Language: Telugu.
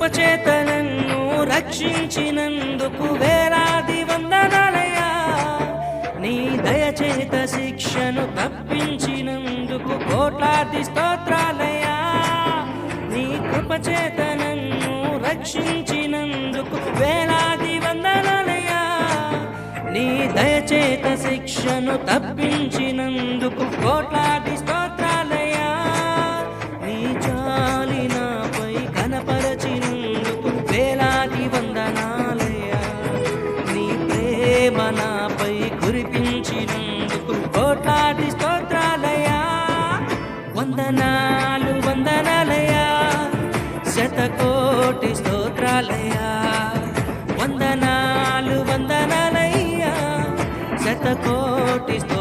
కృపచేత నన్ను రక్షించినందుకు వేలాది వందనాలయ్యా. నీ దయచేత శిక్షను తప్పించినందుకు కోట్లాది స్తోత్రాలయ్యా. నీ కృపచేత నన్ను రక్షించినందుకు వేలాది వందనాలయ్యా. నీ దయచేత శిక్షను తప్పించినందుకు కోట్లాది స్తోత్రాలయ్యా. నీ జాలి నాపై కనపరచినందుకు వేలాది వందనాలయ్యా. నీ ప్రేమ నాపై కురిపించినందుకు కోట్లాది స్తోత్రాలయ్యా. వందనాలు వందనాలయ్యా, శతకోటి స్తోత్రాలయ్యా. వందనాలు వందనాలయ్యా, శతకోటి స్తోత్రాలయ్యా.